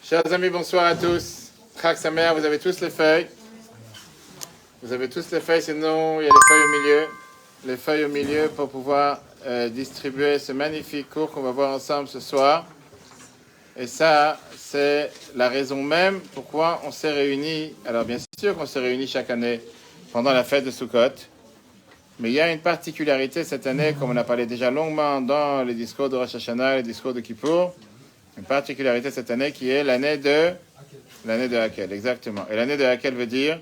Chers amis, bonsoir à tous. Chag Sameach, vous avez tous les feuilles. Vous avez tous les feuilles, sinon il y a les feuilles au milieu. Les feuilles au milieu pour pouvoir distribuer ce magnifique cours qu'on va voir ensemble ce soir. Et ça, c'est la raison même pourquoi on s'est réunis. Alors bien sûr qu'on s'est réunis chaque année pendant la fête de Sukkot. Mais il y a une particularité cette année, comme on a parlé déjà longuement dans les discours de Rosh Hashanah, les discours de Kippour. Une particularité cette année qui est l'année de Hakel, exactement. Et l'année de Hakel veut dire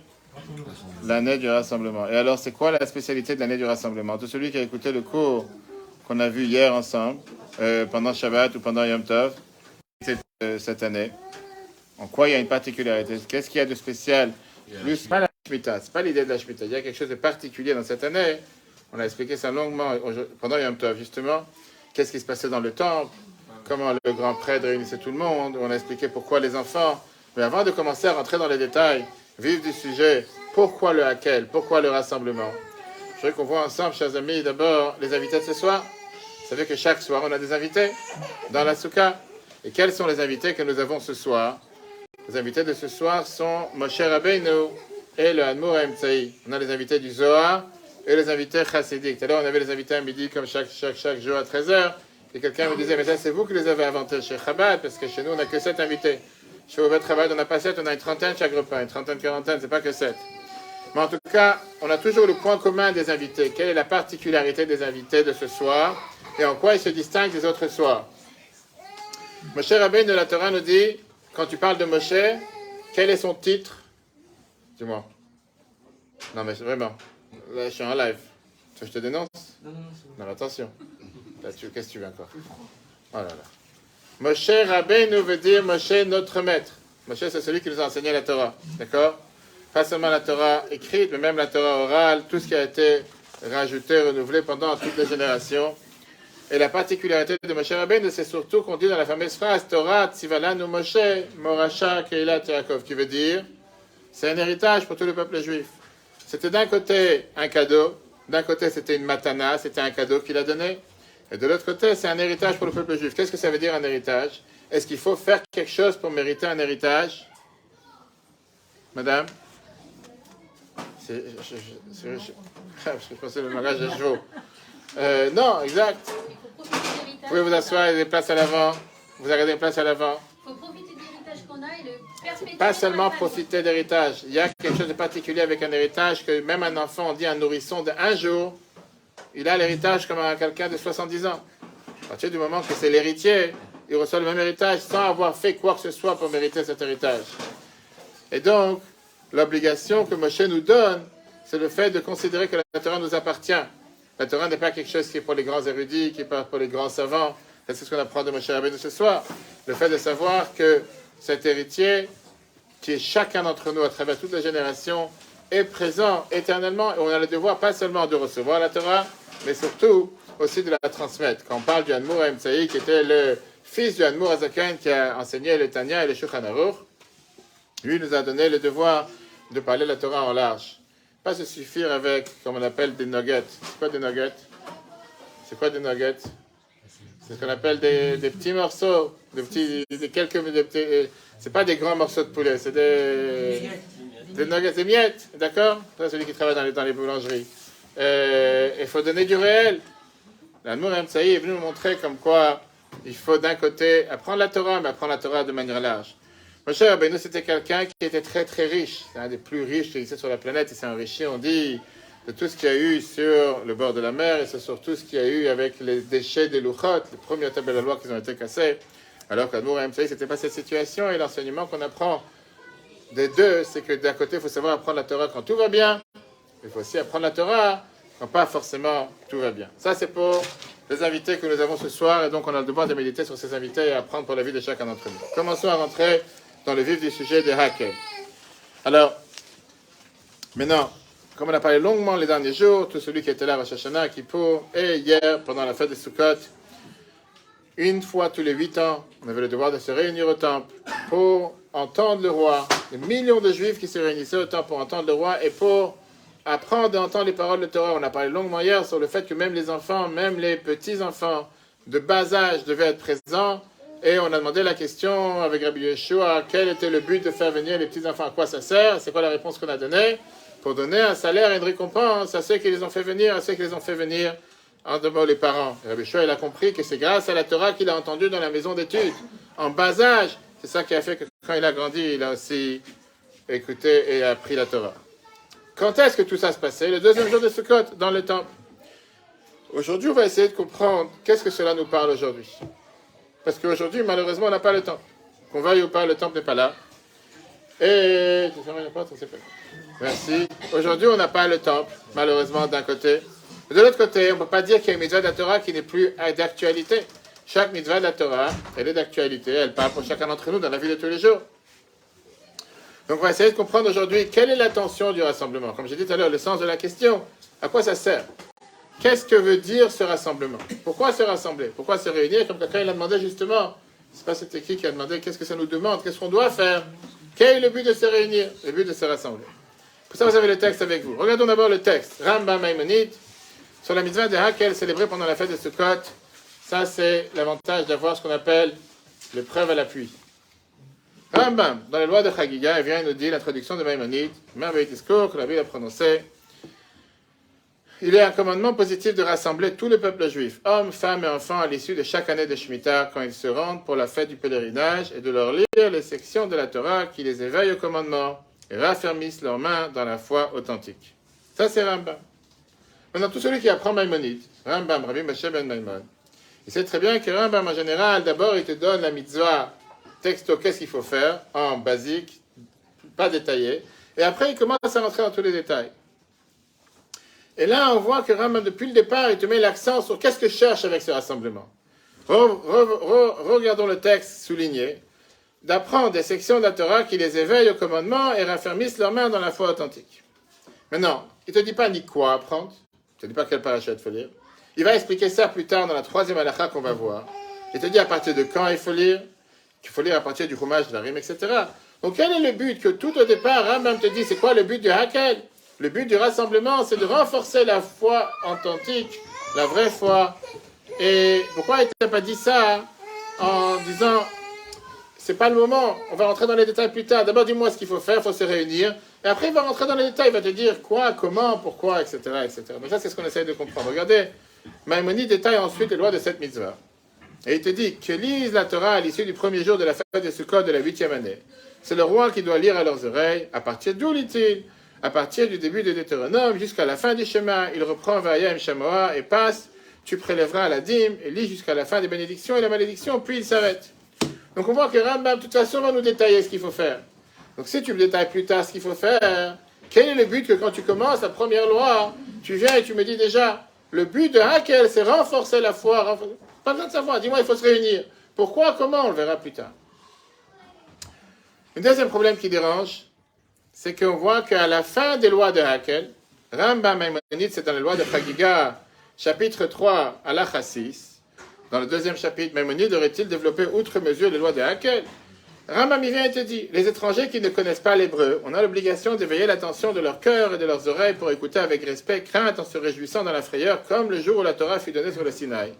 l'année du rassemblement. Et alors, c'est quoi la spécialité de l'année du rassemblement? Tout celui qui a écouté le cours qu'on a vu hier ensemble, pendant Shabbat ou pendant Yom Tov, cette année, en quoi il y a une particularité? Qu'est-ce qu'il y a de spécial? Plus, pas la Shemitah, c'est pas l'idée de la Shemitah. Il y a quelque chose de particulier dans cette année. On a expliqué ça longuement pendant Yom Tov, justement. Qu'est-ce qui se passait dans le temple? Comment le grand prêtre réunissait tout le monde. On a expliqué pourquoi les enfants. Mais avant de commencer à rentrer dans les détails, vif du sujet, pourquoi le Hakel, pourquoi le rassemblement? Je voudrais qu'on voit ensemble, chers amis, d'abord les invités de ce soir. Vous savez que chaque soir, on a des invités dans la Souka. Et quels sont les invités que nous avons ce soir? Les invités de ce soir sont Moshe Rabbeinu et le Admour Emtsaï. On a les invités du Zohar et les invités chassidiques. Tout à l'heure, on avait les invités à midi, comme chaque jour à 13h. Et quelqu'un me disait, mais ça, c'est vous qui les avez inventés chez Chabad, parce que chez nous, on n'a que 7 invités. Chez Ovet Chabad, on n'a pas 7, on a une trentaine chaque repas, une trentaine, quarantaine, c'est pas que 7. Mais en tout cas, on a toujours le point commun des invités. Quelle est la particularité des invités de ce soir, et en quoi ils se distinguent des autres soirs? Moshe Rabbeinu de la Torah nous dit, quand tu parles de Moshe, quel est son titre? Dis-moi. Non, mais vraiment, là, je suis en live. Tu veux que je te dénonce? Non, attention. Qu'est-ce que tu veux encore? Oh là là. Moshe Rabbeinu veut dire Moshe notre maître. Moshe, c'est celui qui nous a enseigné la Torah. D'accord? Pas seulement la Torah écrite, mais même la Torah orale, tout ce qui a été rajouté, renouvelé pendant toutes les générations. Et la particularité de Moshe Rabbeinu, c'est surtout qu'on dit dans la fameuse phrase Torah Tzivalanu Moshe Morasha Keilat Yaakov, qui veut dire c'est un héritage pour tout le peuple juif. C'était d'un côté un cadeau, d'un côté c'était une matana, c'était un cadeau qu'il a donné. Et de l'autre côté, c'est un héritage pour le peuple juif. Qu'est-ce que ça veut dire un héritage? Est-ce qu'il faut faire quelque chose pour mériter un héritage? Madame? Je pensais le mariage des chevaux. Non, exact. Vous pouvez vous asseoir, il y a des places à l'avant. Vous avez des places à l'avant. Il faut profiter de l'héritage qu'on a et le perpétuer. Pas seulement profiter d'héritage. Il y a quelque chose de particulier avec un héritage que même un enfant, on dit un nourrisson de un jour, il a l'héritage comme quelqu'un de 70 ans. À partir du moment que c'est l'héritier, il reçoit le même héritage sans avoir fait quoi que ce soit pour mériter cet héritage. Et donc, l'obligation que Moshe nous donne, c'est le fait de considérer que la Torah nous appartient. La Torah n'est pas quelque chose qui est pour les grands érudits, qui est pas pour les grands savants. C'est ce qu'on apprend de Moshe Rabbeinu ce soir. Le fait de savoir que cet héritier, qui est chacun d'entre nous à travers toutes les générations, est présent éternellement. Et on a le devoir pas seulement de recevoir la Torah, mais surtout aussi de la transmettre. Quand on parle du Admour Emtsaï, qui était le fils du Admour Azaken, qui a enseigné le Tanya et le Shulchan Aruch, lui nous a donné le devoir de parler la Torah en large. Pas se suffire avec, comme on appelle, des nuggets. C'est quoi des nuggets? C'est quoi des nuggets? C'est ce qu'on appelle des petits morceaux, c'est pas des grands morceaux de poulet, c'est des nuggets, des miettes, d'accord? C'est celui qui travaille dans les boulangeries. Il faut donner du réel. L'Admour Emtsaï est venu nous montrer comme quoi il faut d'un côté apprendre la Torah, mais apprendre la Torah de manière large. Moshe Rabbeinu, c'était quelqu'un qui était très très riche. C'est un des plus riches qui existait sur la planète. Il s'est enrichi, on dit, de tout ce qu'il y a eu sur le bord de la mer, et c'est surtout ce qu'il y a eu avec les déchets des Luchot, les premières tables de la loi qui ont été cassées. Alors qu'Admour Emtsaï, c'était pas cette situation, et l'enseignement qu'on apprend des deux, c'est que d'un côté, il faut savoir apprendre la Torah quand tout va bien, il faut aussi apprendre la Torah quand pas forcément tout va bien. Ça, c'est pour les invités que nous avons ce soir, et donc on a le devoir de méditer sur ces invités et apprendre pour la vie de chacun d'entre nous. Commençons à rentrer dans le vif du sujet des Hakel. Alors, maintenant, comme on a parlé longuement les derniers jours, tout celui qui était là à Rosh Hashanah, Kippour, et hier, pendant la fête de Sukkot, une fois tous les 8 ans, on avait le devoir de se réunir au temple pour entendre le roi. Des millions de juifs qui se réunissaient au temple pour entendre le roi et pour apprendre et entendre les paroles de Torah. On a parlé longuement hier sur le fait que même les enfants, même les petits-enfants de bas âge devaient être présents Et on a demandé la question avec Rabbi Yeshua, quel était le but de faire venir les petits-enfants, à quoi ça sert? C'est quoi la réponse qu'on a donnée? Pour donner un salaire et une récompense à ceux qui les ont fait venir, à ceux qui les ont fait venir en dehors les parents. Et Rabbi Yeshua, il a compris que c'est grâce à la Torah qu'il a entendu dans la maison d'études, en bas âge. C'est ça qui a fait que quand il a grandi, il a aussi écouté et appris la Torah. Quand est-ce que tout ça se passait? Le deuxième jour de Sukkot, dans le temple. Aujourd'hui, on va essayer de comprendre qu'est-ce que cela nous parle aujourd'hui. Parce qu'aujourd'hui, malheureusement, on n'a pas le temple. Qu'on veuille ou pas, le temple n'est pas là. Et... Merci. Aujourd'hui, on n'a pas le temple, malheureusement, d'un côté. De l'autre côté, on ne peut pas dire qu'il y a une mitzvah de la Torah qui n'est plus d'actualité. Chaque mitzvah de la Torah, elle est d'actualité. Elle parle pour chacun d'entre nous dans la vie de tous les jours. Donc, on va essayer de comprendre aujourd'hui quelle est l'intention du rassemblement. Comme j'ai dit tout à l'heure, le sens de la question. À quoi ça sert? Qu'est-ce que veut dire ce rassemblement? Pourquoi se rassembler? Pourquoi se réunir? Comme quelqu'un il a demandé justement, c'est pas c'était qui a demandé qu'est-ce que ça nous demande? Qu'est-ce qu'on doit faire? Quel est le but de se réunir? Le but de se rassembler. Pour ça, vous avez le texte avec vous. Regardons d'abord le texte. Rambam Maïmonide, sur la mitzvah de Hakel, célébrée pendant la fête de Sukkot. Ça, c'est l'avantage d'avoir ce qu'on appelle les preuves à l'appui. Rambam, dans les lois de Chagiga, il vient nous dire l'introduction de Maïmonide, merveilleux discours que la Bible a prononcé. Il y a un commandement positif de rassembler tout le peuple juif, hommes, femmes et enfants, à l'issue de chaque année de Shemitah, quand ils se rendent pour la fête du pèlerinage, et de leur lire les sections de la Torah qui les éveillent au commandement et raffermissent leurs mains dans la foi authentique. Ça, c'est Rambam. Maintenant, tout celui qui apprend Maïmonide, Rambam, Rabbi Moshe ben Maimon, il sait très bien que Rambam, en général, d'abord, il te donne la mitzvah texto, qu'est-ce qu'il faut faire, en basique, pas détaillé, et après, il commence à rentrer dans tous les détails. Et là, on voit que Rambam, depuis le départ, il te met l'accent sur qu'est-ce que je cherche avec ce rassemblement. Regardons le texte souligné, d'apprendre des sections de la Torah qui les éveillent au commandement et raffermissent leurs mains dans la foi authentique. Maintenant, il ne te dit pas ni quoi apprendre, il ne te dit pas quel parachat il faut lire. Il va expliquer ça plus tard dans la troisième halakha qu'on va voir. Il te dit à partir de quand il faut lire, qu'il faut lire à partir du Chumash, de la rime, etc. Donc quel est le but? Que tout au départ, Rambam te dit, c'est quoi le but du Hakel? Le but du rassemblement, c'est de renforcer la foi authentique, la vraie foi. Et pourquoi il ne t'a pas dit ça en disant, c'est pas le moment, on va rentrer dans les détails plus tard. D'abord, dis-moi ce qu'il faut faire, il faut se réunir. Et après, il va rentrer dans les détails, il va te dire quoi, comment, pourquoi, etc. etc. Donc ça, c'est ce qu'on essaye de comprendre. Regardez, Maïmonide détaille ensuite les lois de cette mitzvah. Et il te dit que lise la Torah à l'issue du premier jour de la fête de Sukkot de la 8e année. C'est le roi qui doit lire à leurs oreilles, à partir d'où lit-il? À partir du début de Deutéronome jusqu'à la fin du Shema, il reprend Vayem Shamoa et passe, tu prélèveras la dîme et lit jusqu'à la fin des bénédictions et la malédiction, puis il s'arrête. Donc on voit que Rambam, de toute façon, va nous détailler ce qu'il faut faire. Donc si tu me détailles plus tard ce qu'il faut faire, quel est le but que quand tu commences la première loi, tu viens et tu me dis déjà, le but de Hakel, c'est renforcer la foi. Pas besoin de savoir, dis-moi, il faut se réunir. Pourquoi, comment, on le verra plus tard. Le deuxième problème qui dérange, c'est qu'on voit qu'à la fin des lois de Hakel, Rambam Maïmonide, c'est dans les lois de Chagiga, chapitre 3, halakha 6. Dans le deuxième chapitre, Maïmonide aurait-il développé outre mesure les lois de Hakel? Rambam y vient et te dit, les étrangers qui ne connaissent pas l'hébreu, on a l'obligation d'éveiller l'attention de leur cœur et de leurs oreilles pour écouter avec respect, crainte, en se réjouissant dans la frayeur, comme le jour où la Torah fut donnée sur le Sinaï.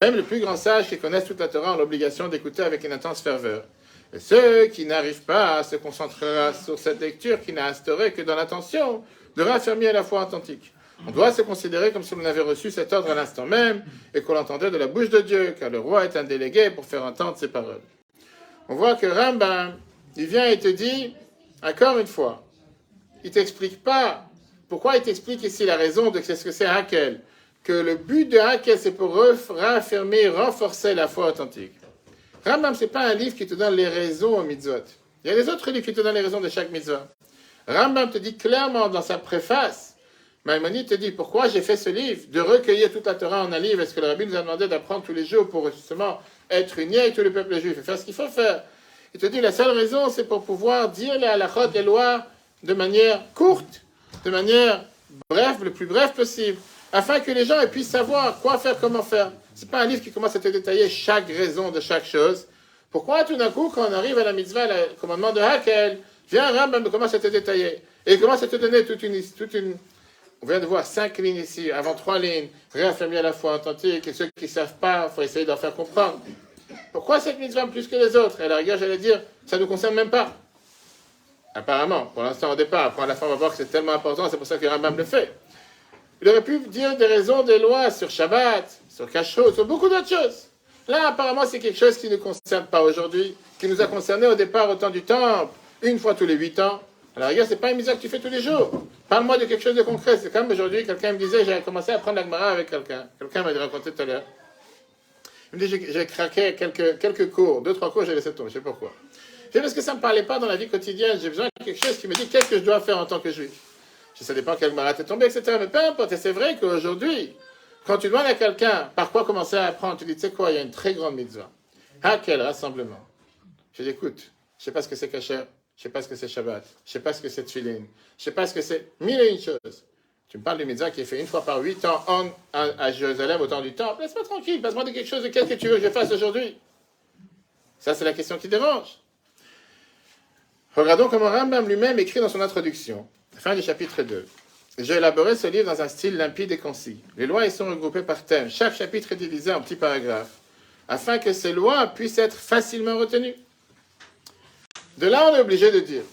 Même les plus grands sages qui connaissent toute la Torah ont l'obligation d'écouter avec une intense ferveur. Et ceux qui n'arrivent pas se concentrera sur cette lecture qui n'a instauré que dans l'intention de raffermir la foi authentique. On doit se considérer comme si on avait reçu cet ordre à l'instant même et qu'on l'entendait de la bouche de Dieu, car le roi est un délégué pour faire entendre ses paroles. On voit que Rambam, il vient et te dit, encore une fois, il ne t'explique pas, pourquoi il t'explique ici la raison de ce que c'est Hakel, que le but de Hakel, c'est pour raffermir, renforcer la foi authentique. Rambam, ce n'est pas un livre qui te donne les raisons aux mitzvot. Il y a des autres livres qui te donnent les raisons de chaque mitzvah. Rambam te dit clairement dans sa préface, Maïmonide te dit, pourquoi j'ai fait ce livre? De recueillir toute la Torah en un livre. Est-ce que le Rabbi nous a demandé d'apprendre tous les jours pour justement être unis avec tout le peuple juif et faire ce qu'il faut faire? Il te dit, la seule raison, c'est pour pouvoir dire les halachot, les lois, de manière courte, de manière brève, le plus bref possible, afin que les gens puissent savoir quoi faire, comment faire. Ce n'est pas un livre qui commence à te détailler chaque raison de chaque chose. Pourquoi tout d'un coup, quand on arrive à la mitzvah, le commandement de Hakel, vient Rambam commence à te détailler. Et il commence à te donner toute une... On vient de voir 5 lignes ici, avant 3 lignes, réaffirmer la foi authentique, et ceux qui ne savent pas, il faut essayer de leur faire comprendre. Pourquoi cette mitzvah plus que les autres? Et à la rigueur, j'allais dire, ça ne nous concerne même pas. Apparemment, pour l'instant au départ, après à la fin on va voir que c'est tellement important, c'est pour ça que Rambam le fait. Il aurait pu dire des raisons, des lois sur Shabbat, sur Kashrut, sur beaucoup d'autres choses. Là, apparemment, c'est quelque chose qui ne nous concerne pas aujourd'hui, qui nous a concernés au départ au temps du temple, une fois tous les 8 ans. À la rigueur, c'est pas une mitzvah que tu fais tous les jours. Parle-moi de quelque chose de concret. C'est comme aujourd'hui, quelqu'un me disait, j'ai commencé à apprendre la Gemara avec quelqu'un. Quelqu'un m'a raconté tout à l'heure. Il me dit, j'ai craqué quelques cours, 2-3 cours, j'ai laissé tomber, je sais pourquoi. C'est parce que ça ne me parlait pas dans la vie quotidienne. J'ai besoin de quelque chose qui me dit qu'est-ce que je dois faire en tant que juif. Ça dépend quelle Gemara t'est tombée, etc. Mais peu importe. Et c'est vrai qu'aujourd'hui, quand tu demandes à quelqu'un par quoi commencer à apprendre, tu dis, tu sais quoi, il y a une très grande mitzvah. Ah, quel rassemblement. Je dis, écoute, je ne sais pas ce que c'est kasher, je ne sais pas ce que c'est Shabbat, je ne sais pas ce que c'est tefillin, je ne sais pas ce que c'est mille et une choses. Tu me parles de mitzvah qui est fait une fois par 8 ans à Jérusalem au temps du temple. Laisse-moi tranquille, passe-moi de quelque chose de qu'est-ce que tu veux que je fasse aujourd'hui. Ça, c'est la question qui dérange. Regardons comment Rambam lui-même écrit dans son introduction, fin du chapitre 2. J'ai élaboré ce livre dans un style limpide et concis. Les lois y sont regroupées par thème. Chaque chapitre est divisé en petits paragraphes, afin que ces lois puissent être facilement retenues. De là, on est obligé de dire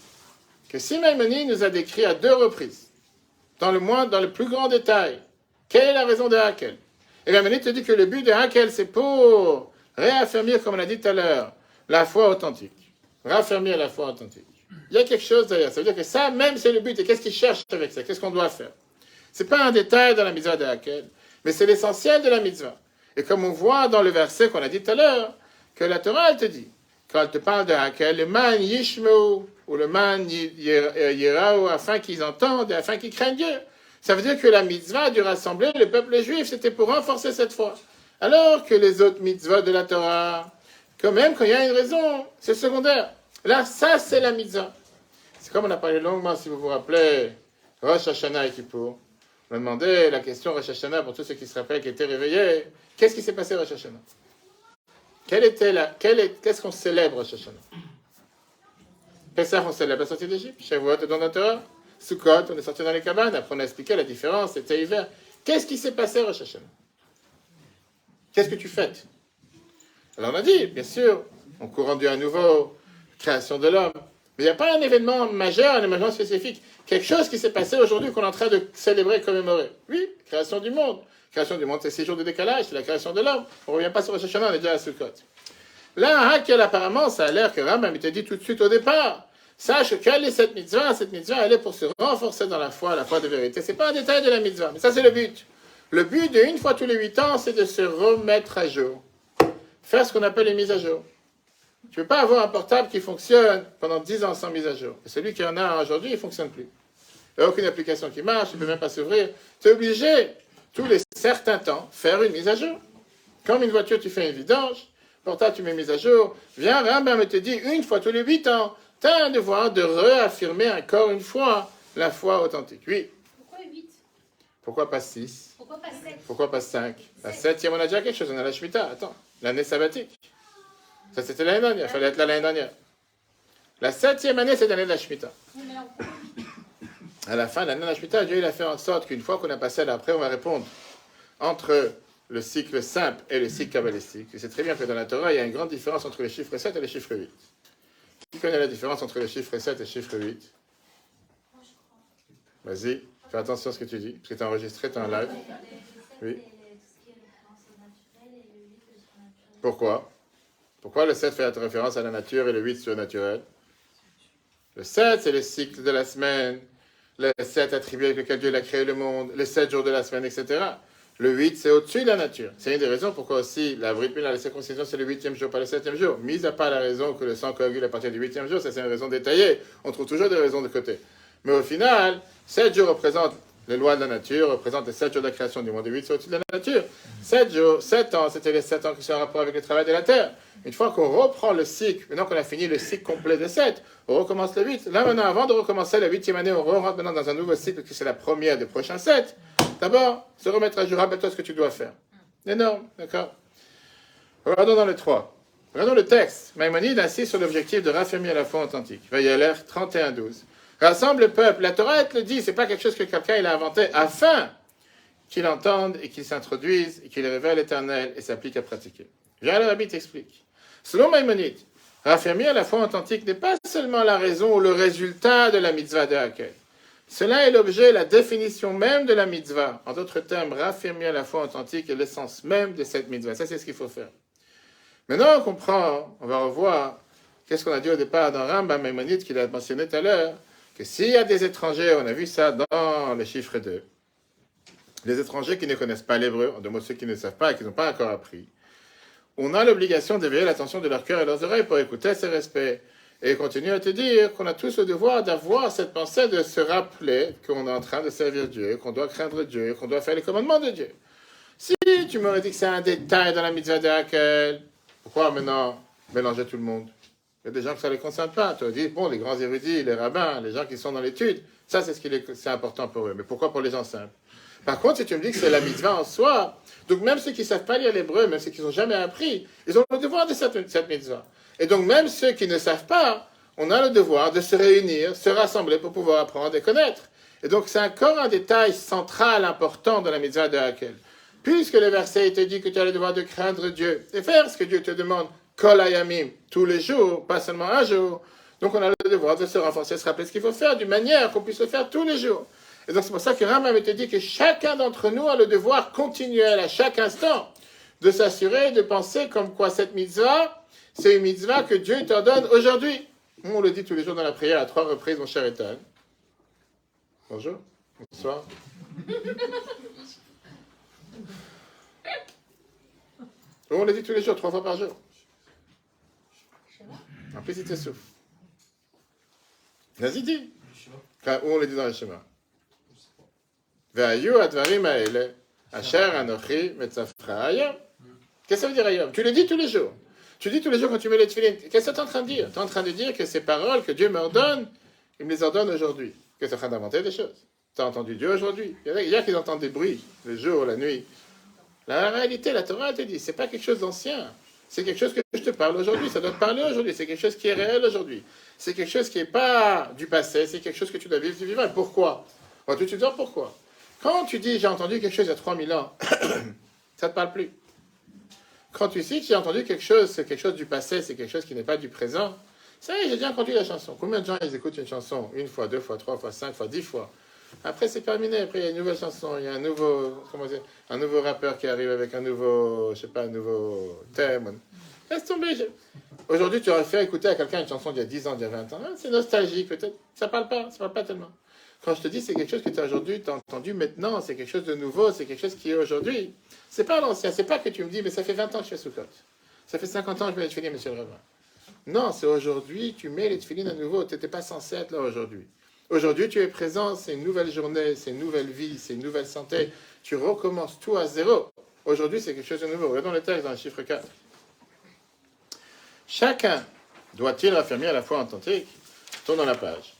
que si Maïmonide nous a décrit à 2 reprises, dans le plus grand détail, quelle est la raison de Hakel? Et Maïmonide te dit que le but de Hakel, c'est pour réaffirmer, comme on l'a dit tout à l'heure, la foi authentique. Raffermir la foi authentique. Il y a quelque chose derrière. Ça veut dire que ça, même, c'est le but. Et qu'est-ce qu'il cherche avec ça? Qu'est-ce qu'on doit faire? Ce n'est pas un détail dans la mitzvah de Hakel, mais c'est l'essentiel de la mitzvah. Et comme on voit dans le verset qu'on a dit tout à l'heure, que la Torah, elle te dit, quand elle te parle de Hakel, le man yishmeu, ou le man yirao, afin qu'ils entendent et afin qu'ils craignent Dieu. Ça veut dire que la mitzvah du rassembler le peuple juif, c'était pour renforcer cette foi. Alors que les autres mitzvahs de la Torah, quand même, quand il y a une raison, c'est secondaire. Là, ça, c'est la mitzvah. C'est comme on a parlé longuement, si vous vous rappelez, Rosh Hashanah et Kippour. On a demandé la question Rosh Hashanah pour tous ceux qui se rappellent, qui étaient réveillés. Qu'est-ce qui s'est passé Rosh Hashanah? Qu'est-ce qu'on célèbre Rosh Hashanah? Pessah, on célèbre la sortie d'Égypte. Shavuot, le don de la Torah. Sukkot, on est sorti dans les cabanes. Après, on a expliqué la différence, c'était hiver. Qu'est-ce qui s'est passé Rosh Hashanah? Qu'est-ce que tu fêtes? Alors, on a dit, bien sûr, on court rendu à nouveau, création de l'homme. Mais il n'y a pas un événement majeur, un événement spécifique. Quelque chose qui s'est passé aujourd'hui qu'on est en train de célébrer, commémorer. Oui, création du monde. Création du monde, c'est 6 jours de décalage, c'est la création de l'homme. On ne revient pas sur Rosh Hashanah, on est déjà à Sukkot. Là, Hakel, apparemment, ça a l'air que Rambam te dit tout de suite au départ. Sache quelle est cette mitzvah? Cette mitzvah, elle est pour se renforcer dans la foi de vérité. Ce n'est pas un détail de la mitzvah, mais ça, c'est le but. Le but de une fois tous les 8 ans, c'est de se remettre à jour. Faire ce qu'on appelle les mises à jour. Tu ne peux pas avoir un portable qui fonctionne pendant 10 ans sans mise à jour. Et celui qui en a aujourd'hui, il ne fonctionne plus. Il n'y a aucune application qui marche, il ne peut même pas s'ouvrir. Tu es obligé, tous les certains temps, faire une mise à jour. Comme une voiture, tu fais une vidange. Portable, tu mets une mise à jour. Viens, Rambam te dit, une fois tous les 8 ans, tu as un devoir de réaffirmer encore une fois la foi authentique. Oui. Pourquoi 8? Pourquoi pas 6? Pourquoi pas 7? Pourquoi pas 5? La 7e, on a déjà quelque chose, on a la Shemitah. Attends, l'année sabbatique. Ça, c'était l'année dernière, il fallait être là l'année dernière. La 7e année, c'est l'année de la Shemitah. À la fin de l'année de la Shemitah, Dieu il a fait en sorte qu'une fois qu'on a passé là, après, on va répondre entre le cycle simple et le cycle kabbalistique. Tu sais très bien que dans la Torah, il y a une grande différence entre le chiffre 7 et le chiffre 8. Qui connaît la différence entre le chiffre 7 et le chiffre 8? Vas-y, fais attention à ce que tu dis, parce que tu as enregistré, tu as un live. Oui. Pourquoi? Pourquoi le 7 fait référence à la nature et le 8 surnaturel? Le 7, c'est le cycle de la semaine. Le 7 attribué avec lequel Dieu a créé le monde. Les 7 jours de la semaine, etc. Le 8, c'est au-dessus de la nature. C'est une des raisons pourquoi aussi la brit mila, la circoncision, c'est le 8e jour, pas le 7e jour. Mis à part la raison que le sang coagule à partir du 8e jour, ça c'est une raison détaillée. On trouve toujours des raisons de côté. Mais au final, 7 jours représentent les lois de la nature, représentent les 7 jours de la création du monde. Et 8, c'est au-dessus de la nature. 7 jours, 7 ans, c'était les 7 ans qui sont en rapport avec le travail de la terre. Une fois qu'on reprend le cycle, maintenant qu'on a fini le cycle complet de 7, on recommence le 8. Là maintenant, avant de recommencer la 8e année, on rentre maintenant dans un nouveau cycle qui c'est la première des prochains 7. D'abord, se remettre à jour, rappelle-toi ce que tu dois faire. Énorme, d'accord? Regardons dans le 3. Regardons le texte. Maïmonide insiste sur l'objectif de raffermir la foi authentique. Vayaler 31-12. Rassemble le peuple. La Torah, elle te le dit, c'est pas quelque chose que quelqu'un il a inventé afin qu'il entende et qu'il s'introduise et qu'il révèle l'Éternel et s'applique à pratiquer. Viens, le Rabbi t'explique. Selon Maïmonide, raffermir la foi authentique n'est pas seulement la raison ou le résultat de la mitzvah de Hakel. Cela est l'objet, la définition même de la mitzvah. En d'autres termes, raffermir la foi authentique est l'essence même de cette mitzvah. Ça, c'est ce qu'il faut faire. Maintenant, on comprend, on va revoir, qu'est-ce qu'on a dit au départ dans Rambam Maïmonide, qu'il a mentionné tout à l'heure, que s'il y a des étrangers, on a vu ça dans le chiffre 2, les étrangers qui ne connaissent pas l'hébreu, en deux mots ceux qui ne savent pas et qui n'ont pas encore appris, on a l'obligation d'éveiller l'attention de leur cœur et de leurs oreilles pour écouter ces respects. Et il continue à te dire qu'on a tous le devoir d'avoir cette pensée de se rappeler qu'on est en train de servir Dieu, qu'on doit craindre Dieu, qu'on doit faire les commandements de Dieu. Si tu m'aurais dit que c'est un détail dans la mitzvah de Hakel, pourquoi maintenant mélanger tout le monde? Il y a des gens que ça ne les concerne pas. Tu as dit, bon, les grands érudits, les rabbins, les gens qui sont dans l'étude, ça c'est important pour eux. Mais pourquoi pour les gens simples? Par contre, si tu me dis que c'est la mitzvah en soi, donc même ceux qui ne savent pas lire l'hébreu, même ceux qui n'ont jamais appris, ils ont le devoir de cette mitzvah. Et donc même ceux qui ne savent pas, on a le devoir de se réunir, se rassembler pour pouvoir apprendre et connaître. Et donc c'est encore un détail central, important dans la mitzvah de Hakel. Puisque le verset te dit que tu as le devoir de craindre Dieu et faire ce que Dieu te demande, kol hayamim, tous les jours, pas seulement un jour. Donc on a le devoir de se renforcer, se rappeler ce qu'il faut faire d'une manière qu'on puisse le faire tous les jours. Et donc c'est pour ça que Rambam te dit que chacun d'entre nous a le devoir continuel à chaque instant de s'assurer, de penser comme quoi cette mitzvah, c'est une mitzvah que Dieu t'ordonne aujourd'hui. On le dit tous les jours dans la prière à 3 reprises, mon cher Ethan. Bonjour, bonsoir. On le dit tous les jours, 3 fois par jour. En plus, il te souffle. Vas-y, dis. Où on le dit dans le schéma. Qu'est-ce que ça veut dire ailleurs? Tu le dis tous les jours. Tu dis tous les jours quand tu mets les tefilines. Qu'est-ce que tu es en train de dire? Tu es en train de dire que ces paroles que Dieu m'ordonne, il me les ordonne aujourd'hui. Que tu es en train d'inventer des choses. Tu as entendu Dieu aujourd'hui. Il y a qui entendent des bruits, le jour, la nuit. La réalité, la Torah te dit, c'est pas quelque chose d'ancien. C'est quelque chose que je te parle aujourd'hui. Ça doit te parler aujourd'hui. C'est quelque chose qui est réel aujourd'hui. C'est quelque chose qui n'est pas du passé. C'est quelque chose que tu dois vivre du vivant. Et pourquoi? On va tout de suite dire pourquoi. Quand tu dis j'ai entendu quelque chose il y a 3000 ans, ça ne te parle plus. Quand tu sais que j'ai entendu quelque chose, c'est quelque chose du passé, c'est quelque chose qui n'est pas du présent, ça y est, j'ai déjà entendu la chanson. Combien de gens ils écoutent une chanson une fois, 2 fois, 3 fois, 5 fois, 10 fois? Après c'est terminé, après il y a une nouvelle chanson, il y a un nouveau rappeur qui arrive avec un nouveau thème. Laisse tomber. Aujourd'hui tu aurais fait écouter à quelqu'un une chanson d'il y a 10 ans, d'il y a 20 ans. C'est nostalgique peut-être, ça parle pas tellement. Quand je te dis c'est quelque chose que tu as aujourd'hui, tu as entendu maintenant, c'est quelque chose de nouveau, c'est quelque chose qui est aujourd'hui. C'est pas l'ancien, c'est pas que tu me dis, mais ça fait 20 ans que je fais Soukot. Ça fait 50 ans que je mets les tefilines, monsieur le rabbin. Non, c'est aujourd'hui, tu mets les tefilines à nouveau, tu n'étais pas censé être là aujourd'hui. Aujourd'hui, tu es présent, c'est une nouvelle journée, c'est une nouvelle vie, c'est une nouvelle santé. Tu recommences tout à zéro. Aujourd'hui, c'est quelque chose de nouveau. Regardons le texte dans le chiffre 4. Chacun doit-il affirmer à la foi authentique? Tourne dans la page.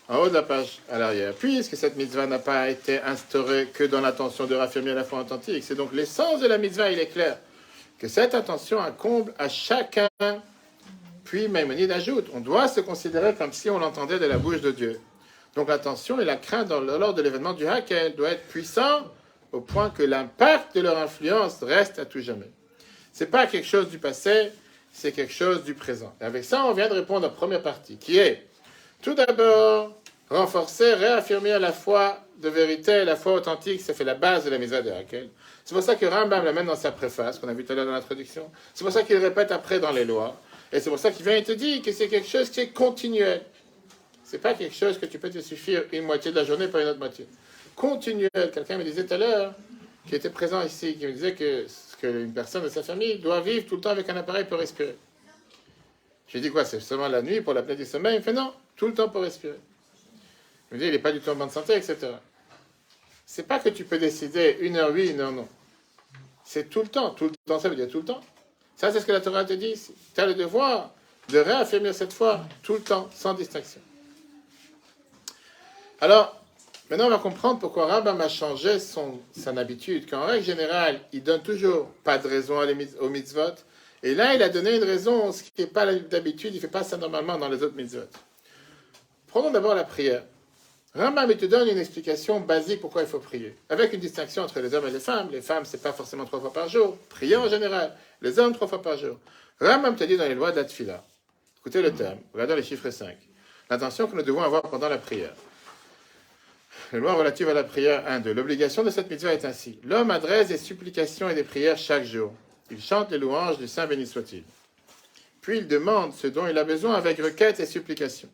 En haut de la page, à l'arrière. Puisque cette mitzvah n'a pas été instaurée que dans l'intention de raffirmer la foi authentique, c'est donc l'essence de la mitzvah, il est clair, que cette intention incombe à chacun. Puis Maïmonide ajoute, on doit se considérer comme si on l'entendait de la bouche de Dieu. Donc l'attention et la crainte lors de l'événement du Hakel doivent être puissants au point que l'impact de leur influence reste à tout jamais. Ce n'est pas quelque chose du passé, c'est quelque chose du présent. Et avec ça, on vient de répondre à la première partie, qui est tout d'abord, renforcer, réaffirmer la foi de vérité, la foi authentique, ça fait la base de la mitzvah de Hakel. C'est pour ça que Rambam l'amène dans sa préface, qu'on a vu tout à l'heure dans l'introduction. C'est pour ça qu'il répète après dans les lois. Et c'est pour ça qu'il vient et te dit que c'est quelque chose qui est continuel. C'est pas quelque chose que tu peux te suffire une moitié de la journée par une autre moitié. Continuel. Quelqu'un me disait tout à l'heure, qui était présent ici, qui me disait que une personne de sa famille doit vivre tout le temps avec un appareil pour respirer. J'ai dit quoi? C'est seulement la nuit pour l'apnée du sommeil? Il me fait non, tout le temps pour respirer. Il me dit il n'est pas du tout en bonne santé, etc. C'est pas que tu peux décider 1 heure oui, 1 heure non. C'est tout le temps. Tout le temps, ça veut dire tout le temps. Ça, c'est ce que la Torah te dit ici. Tu as le devoir de réaffirmer cette foi tout le temps, sans distinction. Alors, maintenant on va comprendre pourquoi Rambam a changé son habitude. Qu'en règle générale, il donne toujours pas de raison aux mitzvot. Et là, il a donné une raison, ce qui n'est pas d'habitude, il ne fait pas ça normalement dans les autres mitzvot. Prenons d'abord la prière. Rambam te donne une explication basique pourquoi il faut prier, avec une distinction entre les hommes et les femmes. Les femmes, ce n'est pas forcément 3 fois par jour, prier en général. Les hommes 3 fois par jour. Rambam te dit dans les lois de la Tfila, écoutez le terme, regardez les chiffres 5, l'attention que nous devons avoir pendant la prière. Les lois relatives à la prière 1-2. L'obligation de cette mitzvah est ainsi. L'homme adresse des supplications et des prières chaque jour. Il chante les louanges du Saint béni soit-il. Puis il demande ce dont il a besoin avec requêtes et supplications.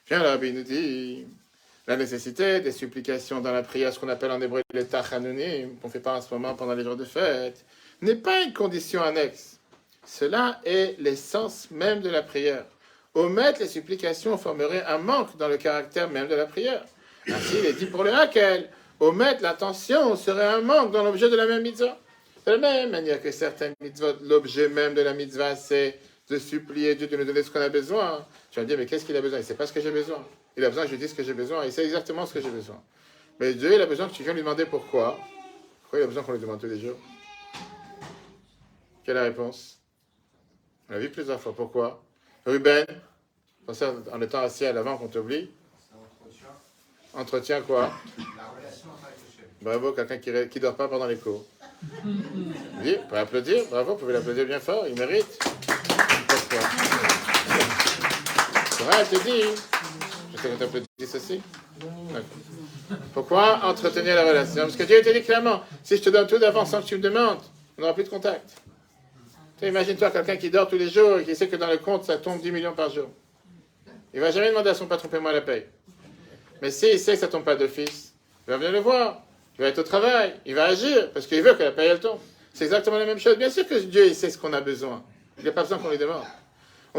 Bien, le Rabbi nous dit la nécessité des supplications dans la prière, ce qu'on appelle en hébreu les tachanunim, qu'on ne fait pas en ce moment pendant les jours de fête, n'est pas une condition annexe. Cela est l'essence même de la prière. Omettre les supplications formerait un manque dans le caractère même de la prière. Ainsi, il est dit pour le hakel, omettre l'attention serait un manque dans l'objet de la même mitzvah. De la même manière que certaines mitzvot, l'objet même de la mitzvah, c'est de supplier Dieu de nous donner ce qu'on a besoin. Tu vas me dire, mais qu'est-ce qu'il a besoin? Il ne sait pas ce que j'ai besoin. Il a besoin que je lui dise ce que j'ai besoin. Il sait exactement ce que j'ai besoin. Mais Dieu, il a besoin que tu viennes lui demander pourquoi. Pourquoi il a besoin qu'on lui demande tous les jours? Quelle est la réponse? On l'a vu plusieurs fois. Pourquoi? Ruben, pensez en étant assis à l'avant qu'on t'oublie. Entretien quoi? La relation avec le chef. Bravo, quelqu'un qui ne dort pas pendant les cours. Oui, on peut applaudir. Bravo, vous pouvez l'applaudir bien fort. Il mérite. C'est vrai, elle te dit. Je sais qu'on t'applaudit ceci. Pourquoi entretenir la relation? Parce que Dieu te dit clairement, si je te donne tout d'avance sans que tu me demandes, on n'aura plus de contact. Imagine-toi quelqu'un qui dort tous les jours et qui sait que dans le compte, ça tombe 10 millions par jour. Il ne va jamais demander à son patron, paie-moi la paye. Mais s'il sait que ça ne tombe pas d'office, il va venir le voir, il va être au travail, il va agir, parce qu'il veut que la paye elle tombe. C'est exactement la même chose. Bien sûr que Dieu, il sait ce qu'on a besoin. Il n'a pas besoin qu'on lui demande.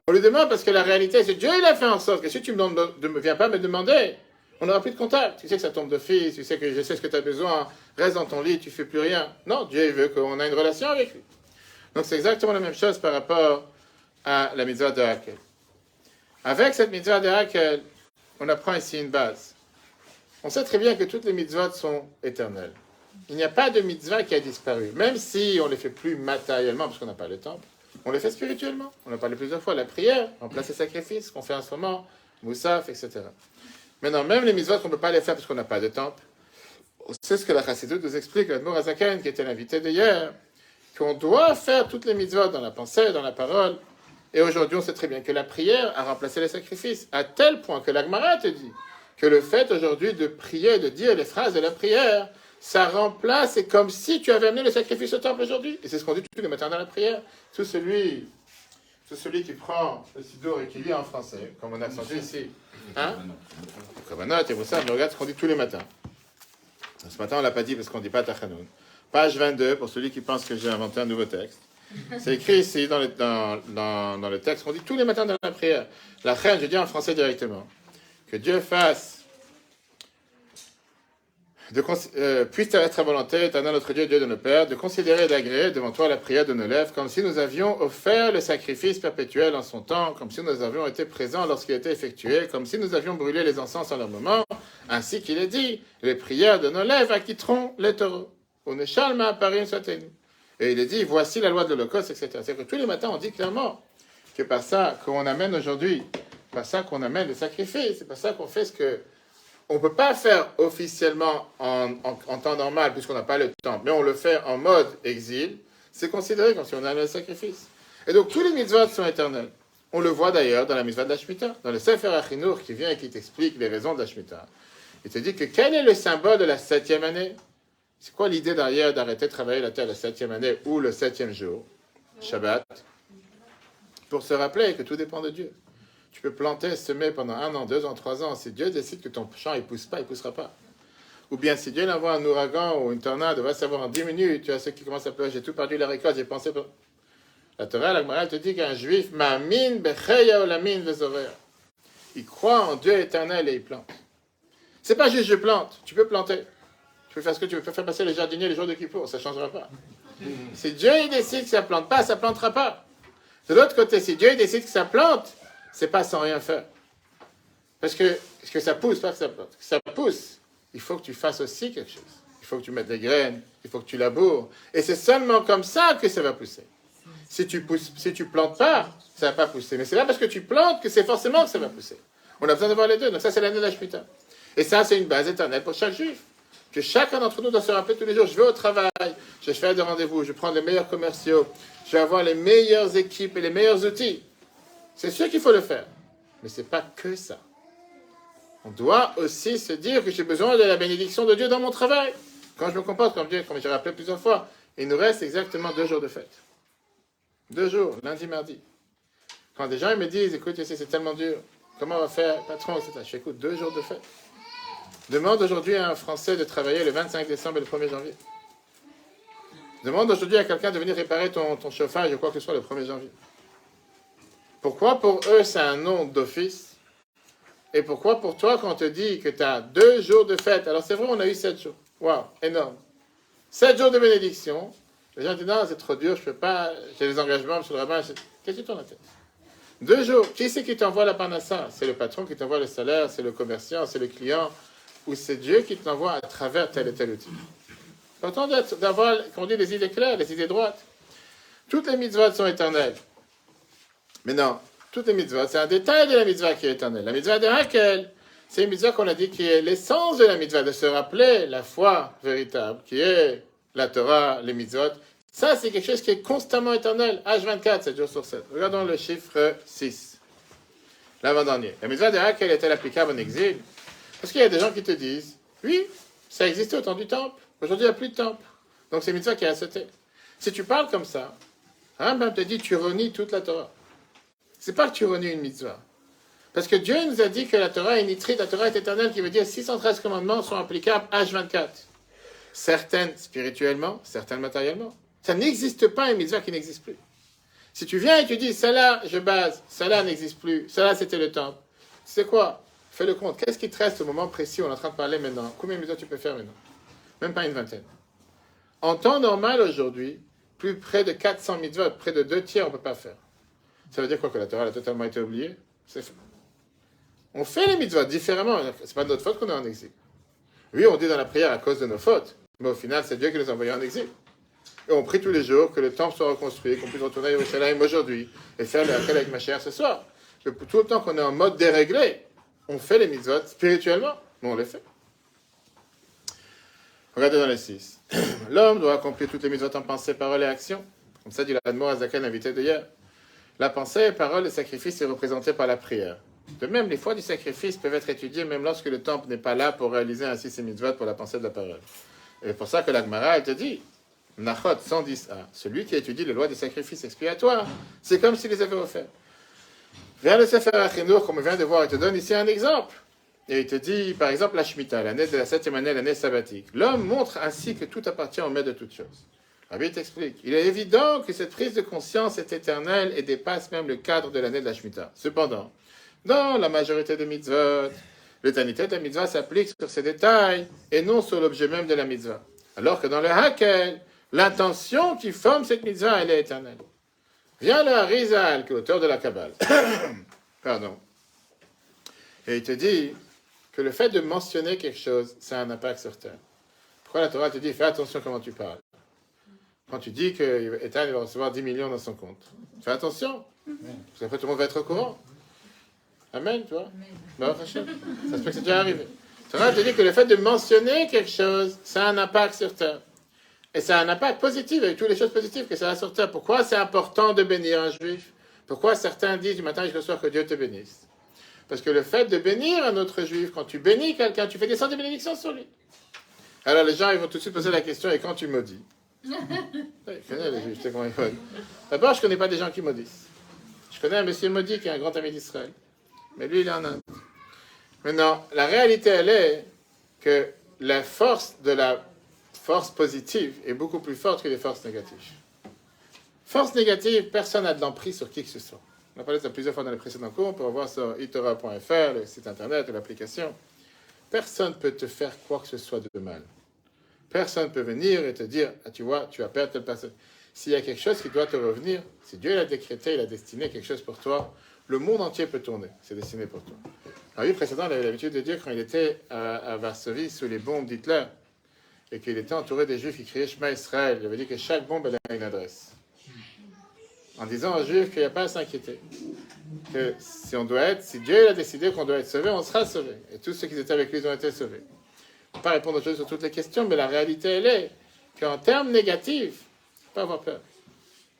On lui demande parce que la réalité, c'est que Dieu, il a fait en sorte que si tu ne viens pas me demander, on n'aura plus de contact. Tu sais que ça tombe d'office, tu sais que je sais ce que tu as besoin, reste dans ton lit, tu ne fais plus rien. Non, Dieu, il veut qu'on ait une relation avec lui. Donc c'est exactement la même chose par rapport à la mitzvah de Hakel. Avec cette mitzvah de Hakel, on apprend ici une base. On sait très bien que toutes les mitzvot sont éternelles. Il n'y a pas de mitzvah qui a disparu. Même si on ne les fait plus matériellement, parce qu'on n'a pas le temple, on les fait spirituellement. On a parlé plusieurs fois, la prière, remplacer les sacrifices qu'on fait en ce moment, Moussaf, etc. Maintenant, même les mitzvot qu'on ne peut pas les faire parce qu'on n'a pas de temple, c'est ce que la Chassidut nous explique, l'Admour Azaken, qui était l'invité d'hier, qu'on doit faire toutes les mitzvot dans la pensée, dans la parole. Et aujourd'hui, on sait très bien que la prière a remplacé les sacrifices, à tel point que l'Agmara te dit que le fait aujourd'hui de prier, de dire les phrases de la prière, ça remplace, c'est comme si tu avais amené le sacrifice au temple aujourd'hui. Et c'est ce qu'on dit tous les matins dans la prière. Tout celui qui prend le siddur et qui lit en français, comme on a accentué ici, hein? Kavanot et Moussa, mais regarde ce qu'on dit tous les matins. Ce matin, on ne l'a pas dit parce qu'on ne dit pas Tachanoun. Page 22, pour celui qui pense que j'ai inventé un nouveau texte. C'est écrit ici dans le texte qu'on dit tous les matins dans la prière. La reine, je dis en français directement. Que Dieu fasse, puisse être ta volonté, éternel notre Dieu, Dieu de nos pères, de considérer et d'agréer devant toi la prière de nos lèvres, comme si nous avions offert le sacrifice perpétuel en son temps, comme si nous avions été présents lorsqu'il était effectué, comme si nous avions brûlé les encens en leur moment, ainsi qu'il est dit, les prières de nos lèvres acquitteront les taureaux. Onechalma parim soit-elle. Et il est dit, voici la loi de l'Holocauste, etc. C'est-à-dire que tous les matins, on dit clairement que par ça qu'on amène aujourd'hui, par ça qu'on amène le sacrifice, c'est par ça qu'on fait ce que on ne peut pas faire officiellement en temps normal, puisqu'on n'a pas le temps, mais on le fait en mode exil, c'est considéré comme si on avait le sacrifice. Et donc tous les mitzvot sont éternels. On le voit d'ailleurs dans la mitzvah de la Shemitah, dans le Sefer Achinour qui vient et qui t'explique les raisons de la Shemitah. Il te dit que quel est le symbole de la 7e année? C'est quoi l'idée derrière d'arrêter de travailler la terre la 7e année ou le 7e jour, Shabbat? Pour se rappeler que tout dépend de Dieu. Tu peux planter, semer pendant 1 an, 2 ans, 3 ans. Si Dieu décide que ton champ ne pousse pas, il ne poussera pas. Ou bien si Dieu envoie un ouragan ou une tornade, va savoir en 10 minutes, tu as ceux qui commencent à pleurer, j'ai tout perdu la récolte, j'ai pensé... La Torah, la Gemara, te dit qu'un juif, ma'amin becheya olamin vezorer. Il croit en Dieu éternel et il plante. C'est pas juste je plante, tu peux planter. Tu peux faire ce que tu veux, tu peux faire passer les jardiniers les jours de Kippour, ça ne changera pas. Si Dieu il décide que ça ne plante pas, ça ne plantera pas. De l'autre côté, si Dieu il décide que ça plante, c'est pas sans rien faire. Parce que ça pousse, pas que ça plante. Que ça pousse, il faut que tu fasses aussi quelque chose. Il faut que tu mettes des graines, il faut que tu laboures. Et c'est seulement comme ça que ça va pousser. Si tu plantes pas, ça va pas pousser. Mais c'est pas parce que tu plantes que c'est forcément que ça va pousser. On a besoin de voir les deux. Donc ça, c'est l'année de la Shemitah. Et ça, c'est une base éternelle pour chaque juif. Que chacun d'entre nous doit se rappeler tous les jours, je vais au travail, je vais faire des rendez-vous, je vais prendre les meilleurs commerciaux, je vais avoir les meilleures équipes et les meilleurs outils. C'est sûr qu'il faut le faire. Mais ce n'est pas que ça. On doit aussi se dire que j'ai besoin de la bénédiction de Dieu dans mon travail. Quand je me comporte comme Dieu, comme j'ai rappelé plusieurs fois, il nous reste exactement 2 jours de fête. 2 jours, lundi, mardi. Quand des gens ils me disent, écoute, c'est tellement dur, comment on va faire, patron, etc. Je fais, écoute, 2 jours de fête. Demande aujourd'hui à un Français de travailler le 25 décembre et le 1er janvier. Demande aujourd'hui à quelqu'un de venir réparer ton chauffage ou quoi que ce soit le 1er janvier. Pourquoi pour eux c'est un nom d'office? Et pourquoi pour toi quand on te dit que tu as 2 jours de fête? Alors c'est vrai, on a eu 7 jours. Waouh, énorme. 7 jours de bénédiction. Les gens disent non, c'est trop dur, je ne peux pas, j'ai des engagements, monsieur le rabbin. Qu'est-ce que tu tournes la tête? 2 jours. Qui c'est qui t'envoie la parnassa? C'est le patron qui t'envoie le salaire, c'est le commerçant, c'est le client, ou c'est Dieu qui t'envoie à travers tel et tel outil. C'est important d'avoir, comme on dit, des idées claires, des idées droites. Toutes les mitzvot sont éternelles. Mais non, toutes les mitzvot, c'est un détail de la mitzvah qui est éternelle. La mitzvah de Hakel, c'est une mitzvah qu'on a dit qui est l'essence de la mitzvah, de se rappeler la foi véritable, qui est la Torah, les mitzvot. Ça, c'est quelque chose qui est constamment éternel. H24, 7 jours sur 7. Regardons le chiffre 6. L'avant-dernier. La mitzvah de Hakel est-elle applicable en exil? Parce qu'il y a des gens qui te disent, oui, ça existait au temps du temple. Aujourd'hui, il n'y a plus de temple. Donc, c'est une mitzvah qui est à sauter. Si tu parles comme ça, Rambam te dit, tu renies toute la Torah. C'est pas que tu renies une mitzvah. Parce que Dieu nous a dit que la Torah est nitrite, la Torah est éternelle, qui veut dire 613 commandements sont applicables H24. Certaines spirituellement, certaines matériellement. Ça n'existe pas une mitzvah qui n'existe plus. Si tu viens et tu dis, celle-là, je base, celle-là n'existe plus, celle-là, c'était le temple. C'est quoi? Fais le compte. Qu'est-ce qui te reste au moment précis où on est en train de parler maintenant? Combien de mitzvahs tu peux faire maintenant? Même pas une vingtaine. En temps normal aujourd'hui, plus près de 400 mitzvahs, près de 2 tiers, on ne peut pas faire. Ça veut dire quoi? Que la Torah a totalement été oubliée? C'est fait. On fait les mitzvahs différemment. C'est pas de notre faute qu'on est en exil. Oui, on dit dans la prière à cause de nos fautes. Mais au final, c'est Dieu qui nous a envoyés en exil. Et on prie tous les jours que le temple soit reconstruit, qu'on puisse retourner à Yerushalayim aujourd'hui et faire le Hakel avec ma chère ce soir. Et tout le temps qu'on est en mode déréglé, on fait les mitzvot spirituellement, mais on les fait. Regardez dans les 6. L'homme doit accomplir toutes les mitzvot en pensée, parole et action. Comme ça dit l'Admor Azaken, invité d'hier. La pensée, parole et sacrifice est représenté par la prière. De même, les fois du sacrifice peuvent être étudiées même lorsque le temple n'est pas là pour réaliser ainsi ces mitzvot pour la pensée de la parole. Et c'est pour ça que la Gemara, elle te dit, Nachot 110a, celui qui étudie les lois des sacrifices expiatoires, c'est comme s'il les avait offerts. Viens le Sefer HaChinuch, comme on vient de voir, il te donne ici un exemple. Et il te dit, par exemple, la Shemitah, l'année de la 7e année, l'année sabbatique. L'homme montre ainsi que tout appartient au maître de toutes choses. Rabbi t'explique. Il est évident que cette prise de conscience est éternelle et dépasse même le cadre de l'année de la Shemitah. Cependant, dans la majorité des mitzvot, l'éternité de la mitzvah s'applique sur ces détails et non sur l'objet même de la mitzvah. Alors que dans le Hakel, l'intention qui forme cette mitzvah, elle est éternelle. Vient le Harizal, qui est l'auteur de la Kabbale. Pardon. Et il te dit que le fait de mentionner quelque chose, ça a un impact sur terre. Pourquoi la Torah te dit, fais attention comment tu parles. Quand tu dis que Ethan va recevoir 10 millions dans son compte, fais attention. Parce qu'après, tout le monde va être au courant. Amen, tu vois. Ça se peut que c'est déjà arrivé. La Torah te dit que le fait de mentionner quelque chose, ça a un impact sur terre. Et ça a un impact positif, avec toutes les choses positives que ça a sur terre. Pourquoi c'est important de bénir un juif? Pourquoi certains disent du matin jusqu'au soir que Dieu te bénisse? Parce que le fait de bénir un autre juif, quand tu bénis quelqu'un, tu fais descendre des bénédictions sur lui. Alors les gens, ils vont tout de suite poser la question, et quand tu maudis? Je connais les juifs, je sais comment ils font. D'abord, je ne connais pas des gens qui maudissent. Je connais un monsieur maudit qui est un grand ami d'Israël. Mais lui, il est en Inde. Maintenant, la réalité, elle est que la force de la force positive est beaucoup plus forte que les forces négatives. Force négative, personne n'a d'emprise sur qui que ce soit. On a parlé de ça plusieurs fois dans les précédents cours, on peut voir sur itora.fr, le site internet, l'application. Personne ne peut te faire quoi que ce soit de mal. Personne ne peut venir et te dire, ah, tu vois, tu vas perdre telle personne. S'il y a quelque chose qui doit te revenir, si Dieu l'a décrété, il a destiné quelque chose pour toi, le monde entier peut tourner, c'est destiné pour toi. Alors, lui, précédemment, il avait l'habitude de dire, quand il était à Varsovie, sous les bombes d'Hitler, et qu'il était entouré des Juifs qui criaient Shema Israël, il avait dit que chaque bombe, elle a une adresse. En disant aux Juifs qu'il n'y a pas à s'inquiéter. Que si Dieu a décidé qu'on doit être sauvé, on sera sauvé. Et tous ceux qui étaient avec lui ont été sauvés. ne peux pas répondre aujourd'hui sur toutes les questions, mais la réalité, elle est qu'en termes négatifs, il ne faut pas avoir peur.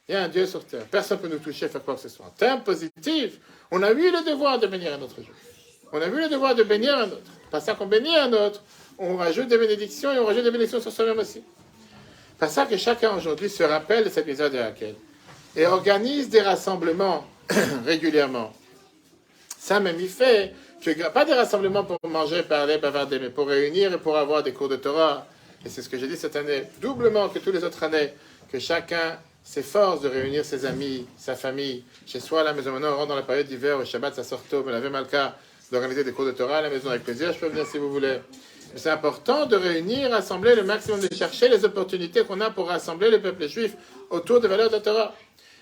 Il y a un Dieu sur terre. Personne ne peut nous toucher, faire quoi que ce soit. En termes positifs, on a eu le devoir de bénir un autre jour. On a eu le devoir de bénir un autre. Pas ça qu'on bénit un autre, on rajoute des bénédictions et on rajoute des bénédictions sur soi-même aussi. Pas ça que chacun aujourd'hui se rappelle de cet épisode de Hakel et organise des rassemblements régulièrement. Ça même il fait, pas des rassemblements pour manger, parler, bavarder, mais pour réunir et pour avoir des cours de Torah. Et c'est ce que j'ai dit cette année, doublement que toutes les autres années, que chacun s'efforce de réunir ses amis, sa famille, chez soi à la maison. Maintenant, on rentre dans la période d'hiver, au Shabbat, ça sort tôt, mais la Malka, d'organiser des cours de Torah à la maison avec plaisir, je peux venir si vous voulez. Mais c'est important de réunir, rassembler le maximum, de chercher les opportunités qu'on a pour rassembler le peuple juif autour des valeurs de la Torah.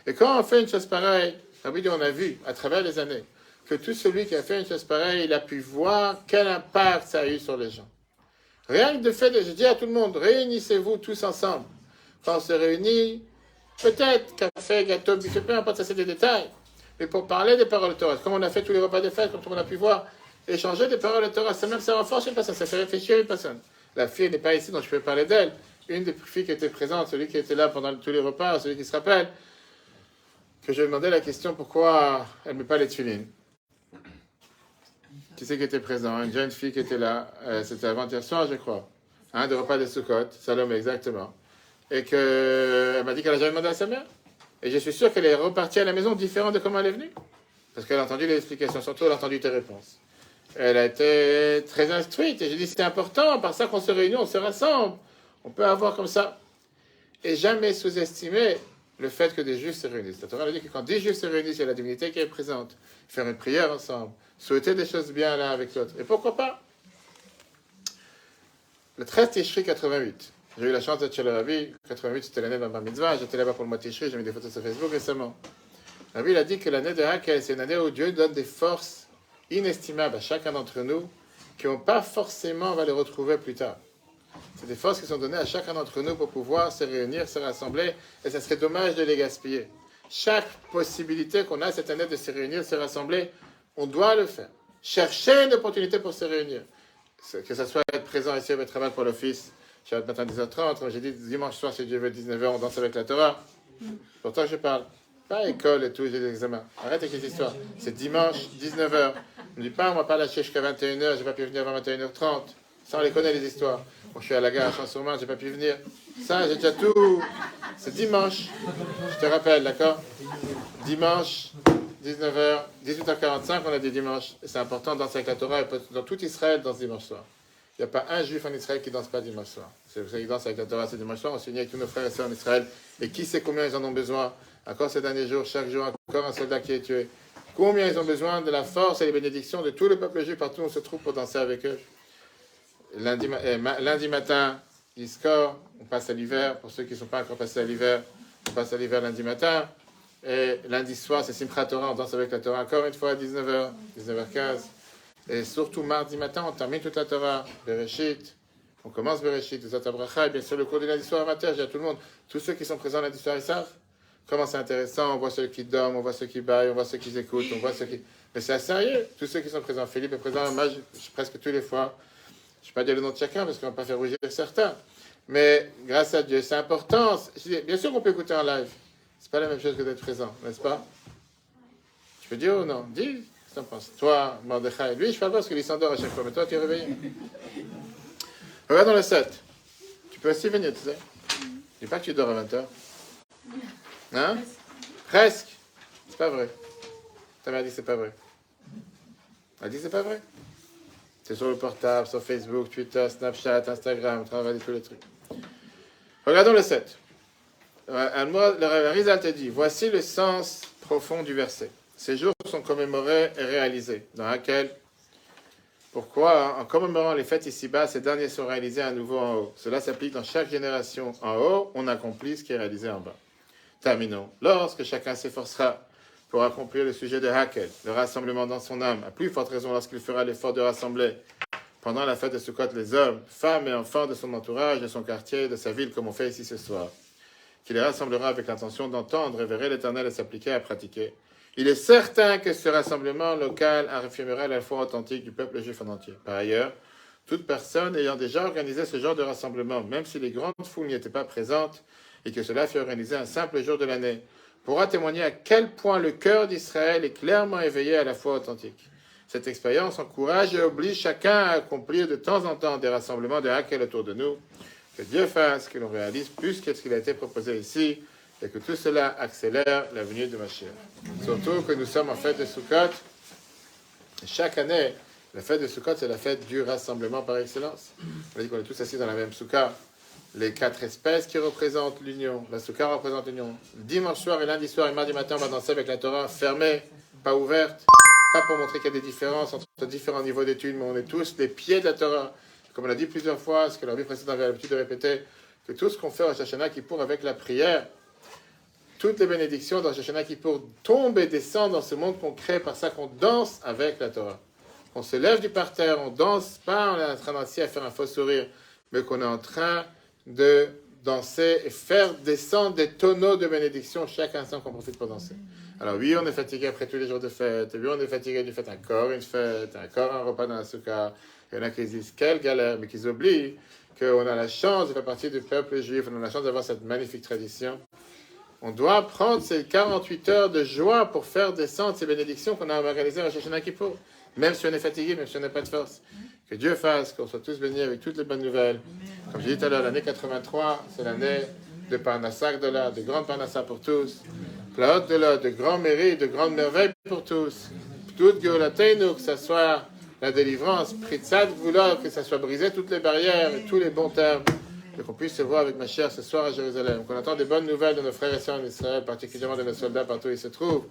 Et quand on fait une chose pareille, on a vu à travers les années que tout celui qui a fait une chose pareille, il a pu voir quel impact ça a eu sur les gens. Rien que de fait, je dis à tout le monde, réunissez-vous tous ensemble. Quand on se réunit, peut-être café, gâteau, buffet, peu importe, ça c'est des détails. Mais pour parler des paroles de Torah, comme on a fait tous les repas de fête, comme tout le monde a pu voir, échanger des paroles de Torah, ça même ça renforce une personne, ça fait réfléchir une personne. La fille n'est pas ici, donc je peux parler d'elle. Une des filles qui était présente, celui qui était là pendant tous les repas, celui qui se rappelle, que je lui ai demandé la question pourquoi elle ne met pas les tefilines. Qui c'est qui était présent? Une jeune fille qui était là, c'était avant-hier soir, je crois. Des repas de Sukkot, Salomé, exactement. Et qu'elle m'a dit qu'elle n'a jamais demandé à sa mère. Et je suis sûr qu'elle est repartie à la maison différente de comment elle est venue. Parce qu'elle a entendu les explications, surtout elle a entendu tes réponses. Elle a été très instruite. Et j'ai dit, c'est important, par ça qu'on se réunit, on se rassemble. On peut avoir comme ça. Et jamais sous-estimer le fait que des Juifs se réunissent. La Torah dit que quand des Juifs se réunissent, il y a la divinité qui est présente. Faire une prière ensemble. Souhaiter des choses bien l'un avec l'autre. Et pourquoi pas? Le 13 Tishri 88. J'ai eu la chance d'être chez le Rabbi. 88, c'était l'année d'un bar mitzvah. J'étais là-bas pour le mois Tishri. J'ai mis des photos sur Facebook récemment. Le Rabbi il a dit que l'année de Hakel, c'est une année où Dieu donne des forces inestimables à chacun d'entre nous qui n'ont pas forcément, on va les retrouver plus tard. C'est des forces qui sont données à chacun d'entre nous pour pouvoir se réunir, se rassembler. Et ça serait dommage de les gaspiller. Chaque possibilité qu'on a cette année de se réunir, se rassembler, on doit le faire. Chercher une opportunité pour se réunir. Que ce soit être présent ici avec travail pour l'office, Shabbat matin 10h30, comme j'ai dit, dimanche soir, si Dieu veut, 19h, on danse avec la Torah. Pourtant, je parle. Pas école et tout, j'ai des examens. Arrête avec les histoires. C'est dimanche, 19h. Ne me dis pas, on ne va pas lâcher jusqu'à 21h, je n'ai pas pu venir avant 21h30. Ça, on les connaît, les histoires. Bon, je suis à la gare à Champs-sur-Marne, je n'ai pas pu venir. Ça, j'ai déjà tout. C'est dimanche. Je te rappelle, d'accord? Dimanche, 19h, 18h45, on a dit dimanche. Et c'est important de danser avec la Torah. Et dans tout Israël, danse dimanche soir. Il n'y a pas un juif en Israël qui ne danse pas dimanche soir. C'est pour ça qu'ils dansent avec la Torah, c'est dimanche soir. On s'unit avec tous nos frères et sœurs en Israël. Et qui sait combien ils en ont besoin? Encore ces derniers jours, chaque jour, encore un soldat qui est tué. Combien ils ont besoin de la force et des bénédictions de tout le peuple juif partout où on se trouve pour danser avec eux. Lundi matin, l'Iskor, on passe à l'hiver. Pour ceux qui ne sont pas encore passés à l'hiver, on passe à l'hiver lundi matin. Et lundi soir, c'est Simchat Torah, on danse avec la Torah encore une fois à 19h, 19h15. Et surtout mardi matin, on termine toute la Torah, Bereshit. On commence Bereshit, Zot Abracha, et bien sûr le cours du lundi soir amateur, j'ai à tout le monde. Tous ceux qui sont présents lundi soir, ils savent comment c'est intéressant. On voit ceux qui dorment, on voit ceux qui baillent, on voit ceux qui écoutent, on voit ceux qui... Mais c'est assez sérieux, tous ceux qui sont présents. Philippe est présent, moi, presque tous les fois. Je ne vais pas dire le nom de chacun parce qu'on ne va pas faire rougir certains. Mais grâce à Dieu, c'est important. Bien sûr qu'on peut écouter en live. C'est pas la même chose que d'être présent, n'est-ce pas? Tu peux dire ou non? Dis, qu'est-ce que tu en penses? Toi, Mordechai, lui, je parle pas parce qu'il s'endort à chaque fois, mais toi, tu es réveillé. Regarde dans le 7. Tu peux aussi venir, tu sais. Dis pas que tu dors à 20h. Hein? Presque. C'est pas vrai. Ta mère dit que c'est pas vrai. Elle dit que c'est pas vrai. C'est sur le portable, sur Facebook, Twitter, Snapchat, Instagram, on travaille tous les trucs. Regardons le 7. Le Rizal te dit, voici le sens profond du verset. Ces jours sont commémorés et réalisés. Dans laquelle, pourquoi, en commémorant les fêtes ici-bas, ces derniers sont réalisés à nouveau en haut. Cela s'applique dans chaque génération. En haut, on accomplit ce qui est réalisé en bas. Terminons. Lorsque chacun s'efforcera pour accomplir le sujet de Hakel, le rassemblement dans son âme, à plus forte raison lorsqu'il fera l'effort de rassembler pendant la fête de Sukkot les hommes, femmes et enfants de son entourage, de son quartier, de sa ville, comme on fait ici ce soir, qui les rassemblera avec l'intention d'entendre, révérer l'Éternel et s'appliquer à pratiquer. Il est certain que ce rassemblement local affirmera la foi authentique du peuple juif en entier. Par ailleurs, toute personne ayant déjà organisé ce genre de rassemblement, même si les grandes foules n'y étaient pas présentes, et que cela fut organisé un simple jour de l'année, pourra témoigner à quel point le cœur d'Israël est clairement éveillé à la foi authentique. Cette expérience encourage et oblige chacun à accomplir de temps en temps des rassemblements de Hakel autour de nous. Que Dieu fasse que l'on réalise plus que ce qu'il a été proposé ici, et que tout cela accélère la venue de Mashiach. Surtout que nous sommes en fête de Sukkot. Chaque année, la fête de Sukkot, c'est la fête du rassemblement par excellence. On a dit qu'on est tous assis dans la même soukha. Les 4 espèces qui représentent l'union. La soukha représente l'union. Dimanche soir et lundi soir et mardi matin, on va danser avec la Torah fermée, pas ouverte. Pas pour montrer qu'il y a des différences entre différents niveaux d'études, mais on est tous les pieds de la Torah. Comme on l'a dit plusieurs fois, ce que la vie précédente avait l'habitude de répéter, que tout ce qu'on fait au Rosh Hashanah Kippour avec la prière, toutes les bénédictions dans Rosh Hashanah Kippour tombent et descendent dans ce monde qu'on crée par ça qu'on danse avec la Torah. On se lève du parterre, on danse pas, on est en train d'assis à faire un faux sourire, mais qu'on est en train de danser et faire descendre des tonneaux de bénédictions chaque instant qu'on profite pour danser. Alors oui, on est fatigué après tous les jours de fête, et oui, on est fatigué du fait encore une fête, encore un repas dans la soukha. Il y en a qui disent quelle galère, mais qui oublient qu'on a la chance de faire partie du peuple juif, on a la chance d'avoir cette magnifique tradition. On doit prendre ces 48 heures de joie pour faire descendre ces bénédictions qu'on a organisées à Rosh Hashanah Kippour, même si on est fatigué, même si on n'a pas de force. Que Dieu fasse qu'on soit tous bénis avec toutes les bonnes nouvelles. Comme j'ai dit tout à l'heure, l'année 83, c'est l'année de Parnassa Gdola, de grande Parnassa pour tous. La haute de l'autre, de grands mérites, de grandes merveilles pour tous. Toute Geolateinu, que ce soit la délivrance, Pritzat Gvula, que ça soit brisé toutes les barrières et tous les bons termes, et qu'on puisse se voir avec ma chère ce soir à Jérusalem, qu'on entende des bonnes nouvelles de nos frères et sœurs en Israël, particulièrement de nos soldats partout où ils se trouvent,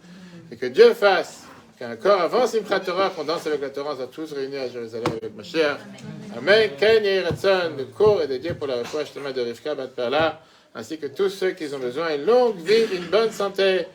et que Dieu fasse qu'encore avant Simchat Torah, qu'on danse avec la Torah, on soit tous réunis à Jérusalem avec ma chère. Amen. Ken Yehiratson, le cours est dédié pour la recherche de Rivka Bat Perla, ainsi que tous ceux qui ont besoin d'une longue vie, une bonne santé.